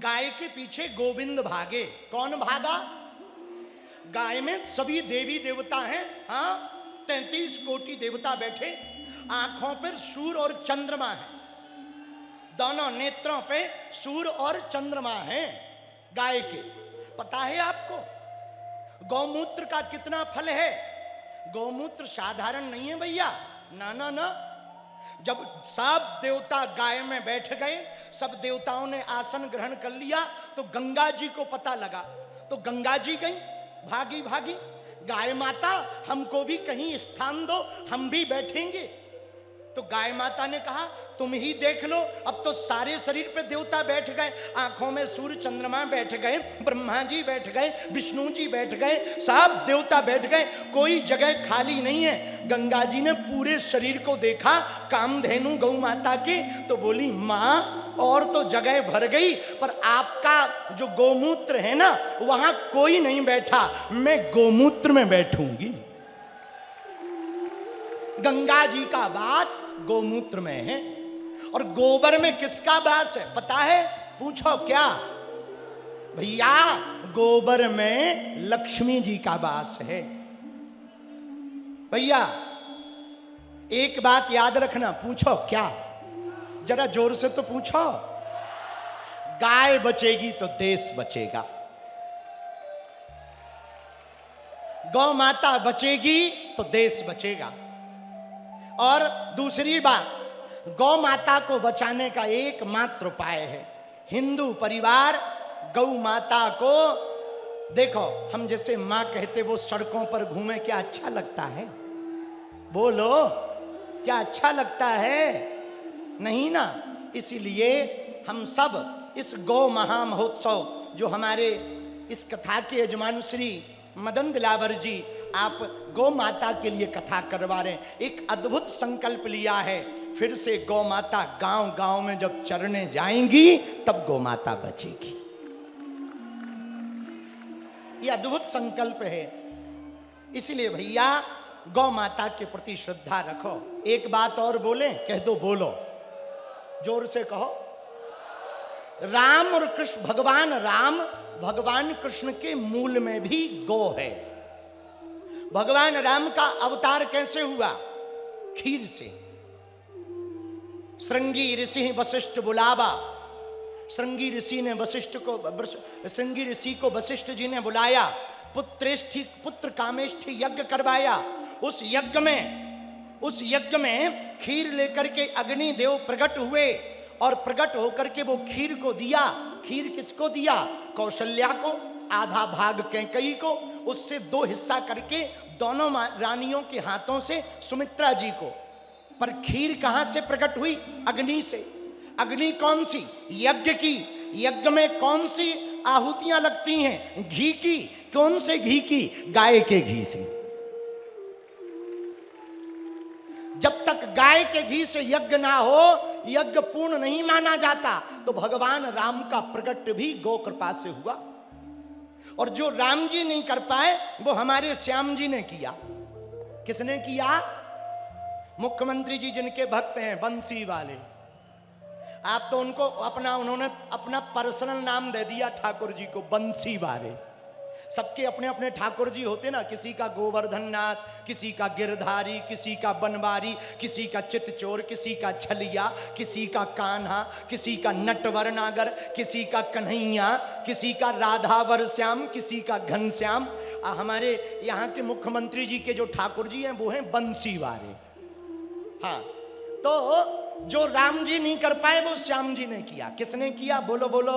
गाय के पीछे गोविंद भागे। कौन भागा? गाय में सभी देवी देवता हैं, हाँ, 33 कोटि देवता बैठे, आंखों पर सूर्य और चंद्रमा है, दोनों नेत्रों पे सूर्य और चंद्रमा है गाय के। पता है आपको गौमूत्र का कितना फल है? गौमूत्र साधारण नहीं है भैया, ना ना ना। जब सब देवता गाय में बैठ गए, सब देवताओं ने आसन ग्रहण कर लिया, तो गंगा जी को पता लगा, तो गंगा जी गई भागी भागी, गाय माता हमको भी कहीं स्थान दो, हम भी बैठेंगे। तो गाय माता ने कहा तुम ही देख लो, अब तो सारे शरीर पे देवता बैठ गए, आंखों में सूर्य चंद्रमा बैठ गए, ब्रह्मा जी बैठ गए, विष्णु जी बैठ गए, सब देवता बैठ गए, कोई जगह खाली नहीं है। गंगा जी ने पूरे शरीर को देखा कामधेनु गौ माता के, तो बोली माँ और तो जगह भर गई, पर आपका जो गोमूत्र है ना वहां कोई नहीं बैठा, मैं गोमूत्र में बैठूंगी। गंगा जी का वास गोमूत्र में है। और गोबर में किसका वास है पता है? पूछो क्या भैया? गोबर में लक्ष्मी जी का वास है। भैया एक बात याद रखना, पूछो क्या? जरा जोर से तो पूछो। गाय बचेगी तो देश बचेगा, गौ माता बचेगी तो देश बचेगा। और दूसरी बात, गौ माता को बचाने का एकमात्र उपाय है, हिंदू परिवार गौ माता को, देखो हम जैसे माँ कहते वो सड़कों पर घूमे, क्या अच्छा लगता है? बोलो, क्या अच्छा लगता है? नहीं ना। इसीलिए हम सब इस गौ महा महोत्सव, जो हमारे इस कथा के यजमान श्री मदन दिलावर जी आप गौ माता के लिए कथा करवा रहे हैं, एक अद्भुत संकल्प लिया है। फिर से गौ माता गांव गांव में जब चरने जाएंगी तब गौ माता बचेगी। ये अद्भुत संकल्प है। इसलिए भैया गौ माता के प्रति श्रद्धा रखो। एक बात और बोले, कह दो, बोलो, जोर से कहो। राम और कृष्ण, भगवान राम भगवान कृष्ण के मूल में भी गौ है। भगवान राम का अवतार कैसे हुआ? खीर से। श्रृंगी ऋषि वशिष्ठ बुलावा, श्रृंगी ऋषि ने वशिष्ठ को, श्रृंगी ऋषि को वशिष्ठ जी ने बुलाया, पुत्र कामेष्ठी यज्ञ करवाया। उस यज्ञ में खीर लेकर के अग्नि देव प्रकट हुए, और प्रकट होकर के वो खीर को दिया। खीर किसको दिया? कौशल्या को, आधा भाग कैकेयी को, उससे 2 हिस्सा करके दोनों रानियों के हाथों से सुमित्रा जी को। पर खीर कहां से प्रकट हुई? अग्नि से। अग्नि कौन सी? यज्ञ की। यज्ञ में कौन सी आहुतियां लगती हैं? घी की। कौन से घी की? गाय के घी से। जब तक गाय के घी से यज्ञ ना हो, यज्ञ पूर्ण नहीं माना जाता। तो भगवान राम का प्रकट भी गौ कृपा से हुआ। और जो राम जी नहीं कर पाए वो हमारे श्याम जी ने किया। किसने किया? मुख्यमंत्री जी जिनके भक्त हैं, बंसी वाले। आप तो उनको उन्होंने अपना पर्सनल नाम दे दिया ठाकुर जी को, बंसी वाले। सबके अपने अपने ठाकुर जी होते ना, किसी का गोवर्धन नाथ, किसी का गिरधारी, किसी का बनवारी, किसी का चितचोर, किसी का छलिया, किसी का कान्हा, किसी का नटवर नागर, किसी का कन्हैया, किसी का राधावर श्याम, किसी का घनश्याम। हमारे यहाँ के मुख्यमंत्री जी के जो ठाकुर जी हैं वो हैं बंसी वाले। हाँ, तो जो राम जी नहीं कर पाए वो श्याम जी ने किया। किसने किया? बोलो बोलो।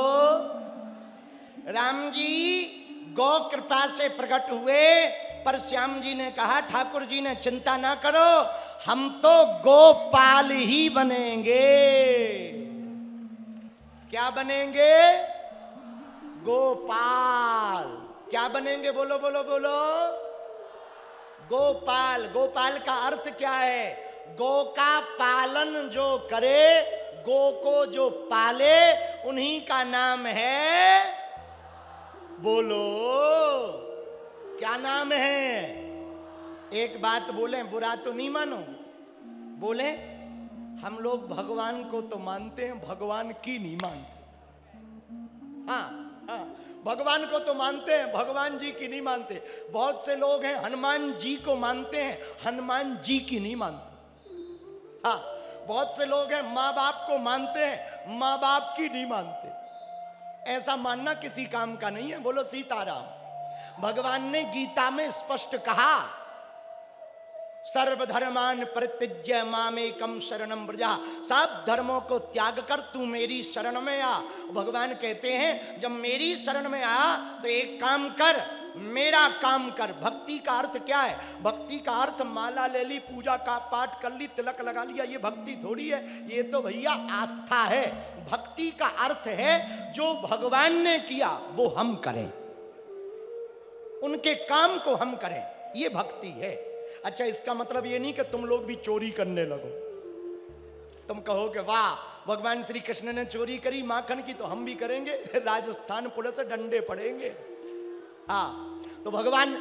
राम जी गौ कृपा से प्रकट हुए, पर श्याम जी ने कहा, ठाकुर जी ने, चिंता ना करो, हम तो गोपाल ही बनेंगे। क्या बनेंगे? गोपाल। क्या बनेंगे? बोलो बोलो बोलो। गोपाल। गोपाल का अर्थ क्या है? गौ का पालन जो करे, गौ को जो पाले, उन्हीं का नाम है, बोलो क्या नाम है? एक बात बोले, बुरा तो नहीं मानोगे? बोले, हम लोग भगवान को तो मानते हैं, भगवान की नहीं मानते। हाँ हाँ, भगवान को तो मानते हैं, भगवान जी की नहीं मानते। बहुत से लोग हैं हनुमान जी को मानते हैं, हनुमान जी की नहीं मानते। हाँ, बहुत से लोग हैं माँ बाप को मानते हैं, माँ बाप की नहीं मानते। ऐसा मानना किसी काम का नहीं है। बोलो सीताराम। भगवान ने गीता में स्पष्ट कहा, सर्वधर्मान परित्यज्य मामेकम शरणम व्रजा, सब धर्मों को त्याग कर तू मेरी शरण में आ। भगवान कहते हैं जब मेरी शरण में आ तो एक काम कर, मेरा काम कर। भक्ति का अर्थ क्या है? भक्ति का अर्थ माला ले ली, पूजा का पाठ कर ली, तिलक लगा लिया, ये भक्ति थोड़ी है। ये तो भैया आस्था है। भक्ति का अर्थ है जो भगवान ने किया वो हम करें, उनके काम को हम करें, ये भक्ति है। अच्छा, इसका मतलब ये नहीं कि तुम लोग भी चोरी करने लगो। तुम कहो कि वाह, भगवान श्री कृष्ण ने चोरी करी माखन की तो हम भी करेंगे, राजस्थान पुलिस से डंडे पड़ेंगे। हाँ, तो भगवान,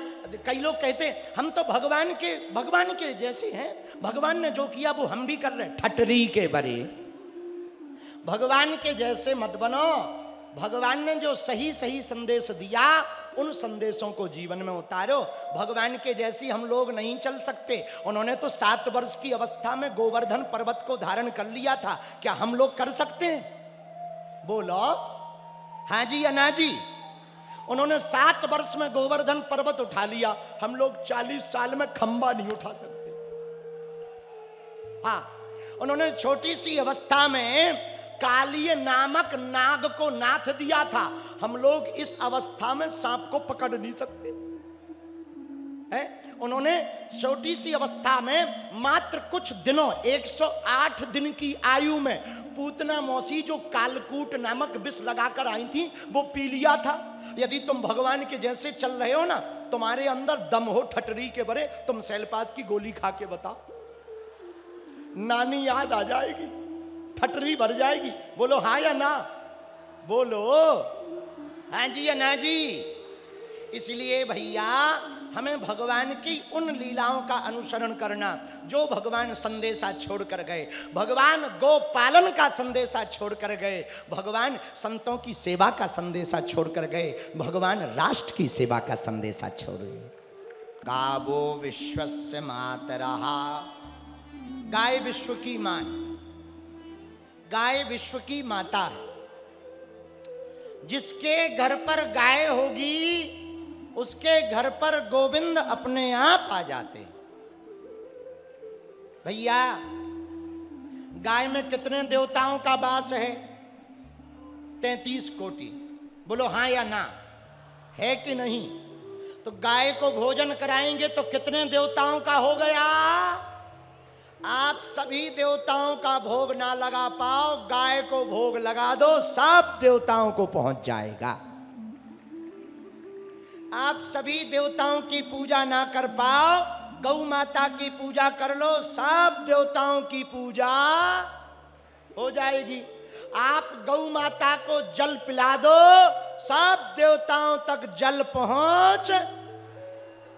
कई लोग कहते हैं हम तो भगवान के जैसे हैं, भगवान ने जो किया वो हम भी कर रहे हैं। ठटरी के बरे, भगवान के जैसे मत बनो। भगवान ने जो सही सही संदेश दिया उन संदेशों को जीवन में उतारो। भगवान के जैसी हम लोग नहीं चल सकते। उन्होंने तो 7 वर्ष की अवस्था में गोवर्धन पर्वत को धारण कर लिया था, क्या हम लोग कर सकते हैं? बोलो हाँ जी या ना जी। उन्होंने 7 वर्ष में गोवर्धन पर्वत उठा लिया, हम लोग 40 साल में खंबा नहीं उठा सकते। हाँ, उन्होंने छोटी सी अवस्था में कालिय नामक नाग को नाथ दिया था, हम लोग इस अवस्था में सांप को पकड़ नहीं सकते हैं। उन्होंने छोटी सी अवस्था में मात्र कुछ दिनों 108 दिन की आयु में पूतना मौसी जो कालकूट नामक विष लगाकर आई थी वो पी लिया था। यदि तुम भगवान के जैसे चल रहे हो ना, तुम्हारे अंदर दम हो ठटरी के बरे, तुम सेलपास की गोली खा के बताओ, नानी याद आ जाएगी, ठटरी भर जाएगी। बोलो हाँ या ना, बोलो हाँ जी या ना जी। इसलिए भैया हमें भगवान की उन लीलाओं का अनुसरण करना जो भगवान संदेशा छोड़ कर गए। भगवान गो पालन का संदेशा छोड़ कर गए, भगवान संतों की सेवा का संदेशा छोड़ कर गए, भगवान राष्ट्र की सेवा का संदेशा छोड़ गए। गावो विश्वस्य मातरः, गाय विश्व की मां, गाय विश्व की माता है। जिसके घर पर गाय होगी उसके घर पर गोविंद अपने आप आ जाते। भैया गाय में कितने देवताओं का वास है? 33 कोटि। बोलो हाँ या ना, है कि नहीं? तो गाय को भोजन कराएंगे तो कितने देवताओं का हो गया? आप सभी देवताओं का भोग ना लगा पाओ, गाय को भोग लगा दो, सब देवताओं को पहुंच जाएगा। आप सभी देवताओं की पूजा ना कर पाओ, गौ माता की पूजा कर लो, सब देवताओं की पूजा हो जाएगी। आप गौ माता को जल पिला दो, सब देवताओं तक जल पहुंच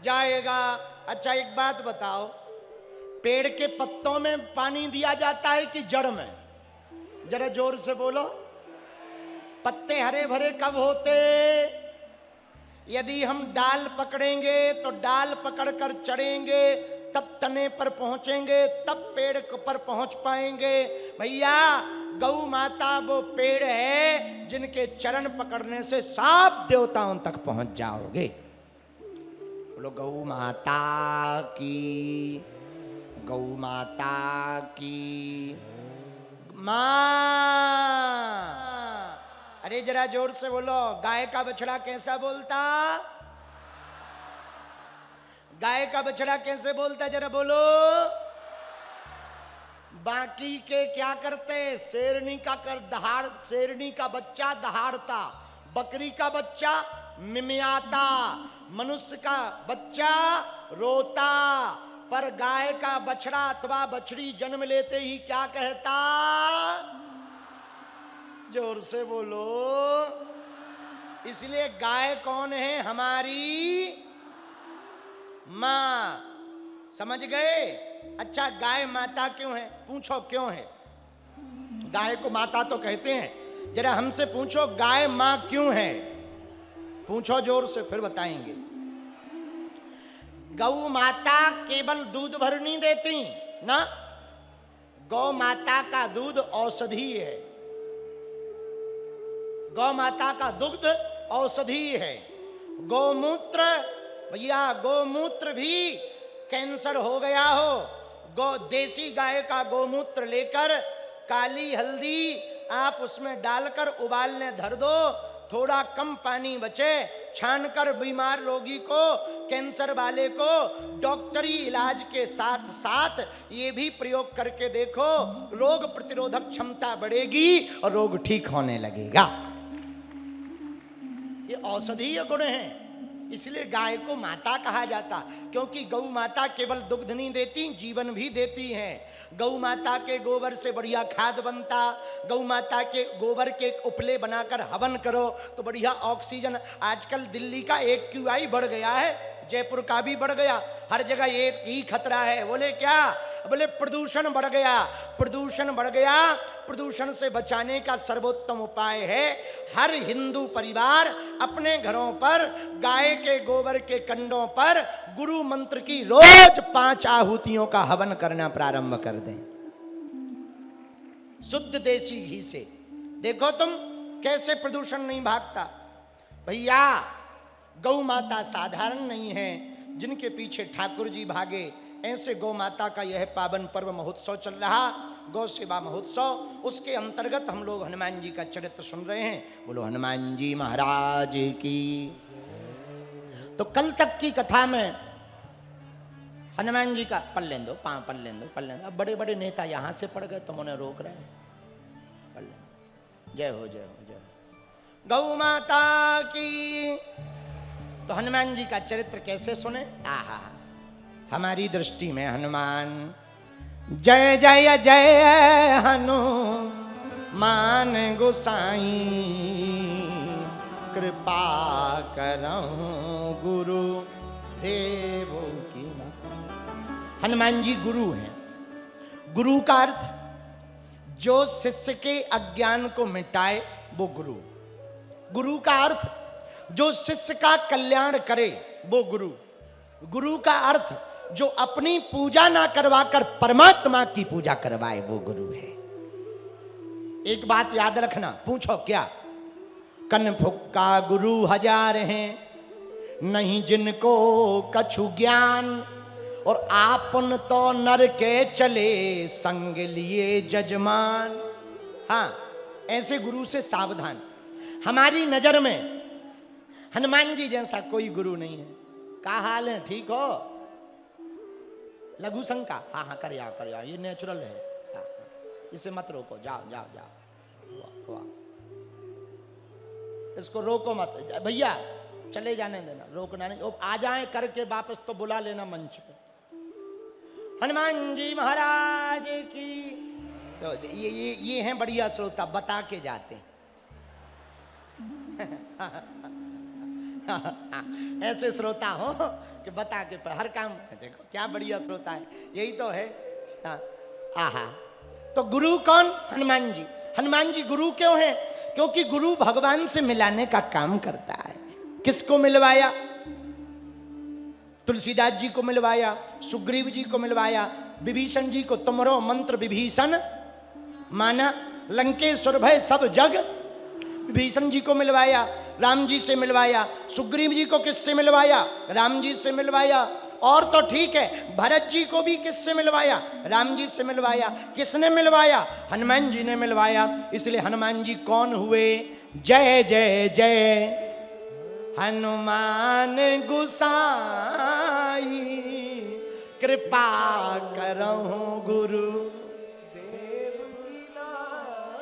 जाएगा। अच्छा एक बात बताओ, पेड़ के पत्तों में पानी दिया जाता है कि जड़ में? जरा जोर से बोलो। पत्ते हरे भरे कब होते? यदि हम डाल पकड़ेंगे तो डाल पकड़कर चढ़ेंगे, तब तने पर पहुंचेंगे, तब पेड़ पर पहुंच पाएंगे। भैया गौ माता वो पेड़ है जिनके चरण पकड़ने से सब देवताओं तक पहुंच जाओगे। बोलो गौ माता की, गौ माता की मां। अरे जरा जोर से बोलो। गाय का बछड़ा कैसा बोलता? गाय का बछड़ा कैसे बोलता? जरा बोलो। बाकी के क्या करते? शेरनी का शेरनी का बच्चा दहाड़ता, बकरी का बच्चा मिमियाता, मनुष्य का बच्चा रोता, पर गाय का बछड़ा अथवा बछड़ी जन्म लेते ही क्या कहता? जोर से बोलो। इसलिए गाय कौन है? हमारी मां। समझ गए? अच्छा गाय माता क्यों है? पूछो क्यों है? गाय को माता तो कहते हैं, जरा हमसे पूछो गाय मां क्यों है? पूछो जोर से, फिर बताएंगे। गौ माता केवल दूध भर नहीं देती ना, गौ माता का दूध औषधि है। गौ माता का दुग्ध औषधि है। गौमूत्र, भैया गौमूत्र भी कैंसर हो गया हो, देसी गाय का गौमूत्र लेकर काली हल्दी आप उसमें डालकर उबालने धर दो, थोड़ा कम पानी बचे, छानकर बीमार रोगी को, कैंसर वाले को डॉक्टरी इलाज के साथ साथ ये भी प्रयोग करके देखो, रोग प्रतिरोधक क्षमता बढ़ेगी और रोग ठीक होने लगेगा। ये औषधीय गुण हैं, इसलिए गाय को माता कहा जाता, क्योंकि गौ माता केवल दुग्ध नहीं देती, जीवन भी देती हैं। गौ माता के गोबर से बढ़िया खाद बनता, गौ माता के गोबर के उपले बनाकर हवन करो तो बढ़िया ऑक्सीजन। आजकल दिल्ली का AQI बढ़ गया है, जयपुर का भी बढ़ गया, हर जगह एक ही खतरा है। बोले क्या? बोले प्रदूषण बढ़ गया। प्रदूषण बढ़ गया, प्रदूषण से बचाने का सर्वोत्तम उपाय है हर हिंदू परिवार अपने घरों पर गाय के गोबर के कंडों पर गुरु मंत्र की रोज 5 आहुतियों का हवन करना प्रारंभ कर दें, शुद्ध देसी घी से। देखो तुम कैसे प्रदूषण नहीं भागता। भैया गौ माता साधारण नहीं है, जिनके पीछे ठाकुर जी भागे। ऐसे गौ माता का यह पावन पर्व महोत्सव चल रहा, गौ सेवा महोत्सव, उसके अंतर्गत हम लोग हनुमान जी का चरित्र सुन रहे हैं। बोलो हनुमान जी महाराज की। तो कल तक की कथा में हनुमान जी का पढ़ लें दो, पढ़ लें दो। अब बड़े बड़े नेता यहां से पढ़ गए, तुम उन्हें रोक रहे हैं। पढ़ लें। जय हो जय हो जय हो। गौ माता की। तो हनुमान जी का चरित्र कैसे सुने? आहा, हमारी दृष्टि में हनुमान जय जय जय हनुमान गोसाई, कृपा करऊं गुरु देवो की। हनुमान जी गुरु हैं। गुरु का अर्थ जो शिष्य के अज्ञान को मिटाए वो गुरु। गुरु का अर्थ जो शिष्य का कल्याण करे वो गुरु। गुरु का अर्थ जो अपनी पूजा ना करवाकर परमात्मा की पूजा करवाए वो गुरु है। एक बात याद रखना, पूछो क्या? कन फुक्का गुरु 1000 हैं, नहीं जिनको कछु ज्ञान, और आपन तो नर के चले संग लिए जजमान। हाँ, ऐसे गुरु से सावधान। हमारी नजर में हनुमान जी जैसा कोई गुरु नहीं है। क्या हाल है? ठीक हो? लघु शंका? हाँ हाँ, कर आओ, ये नेचुरल है। हाँ, इसे मत रोको, जाओ जाओ जाओ, वाह। इसको रोको मत भैया, चले जाने देना, रोकना नहीं। आ जाए करके वापस तो बुला लेना मंच पे। हनुमान जी महाराज की। तो ये हैं बढ़िया श्रोता, बता के जाते हैं। ऐसे श्रोता हो कि बता के हर काम। देखो क्या बढ़िया श्रोता है, यही तो है। आहा, तो गुरु कौन? हनुमान जी। हनुमान जी गुरु क्यों हैं? क्योंकि गुरु भगवान से मिलाने का काम करता है। किसको मिलवाया? तुलसीदास जी को मिलवाया, सुग्रीव जी को मिलवाया, विभीषण जी को तुमरो मंत्र विभीषण माना, लंकेश्वर भय सब जग विभीषण जी को मिलवाया, राम जी से मिलवाया। सुग्रीव जी को किससे मिलवाया? राम जी से मिलवाया। और तो ठीक है, भरत जी को भी किससे मिलवाया? राम जी से मिलवाया। किसने मिलवाया? हनुमान जी ने मिलवाया। इसलिए हनुमान जी कौन हुए? जय जय जय हनुमान गोसाई, कृपा करऊं गुरु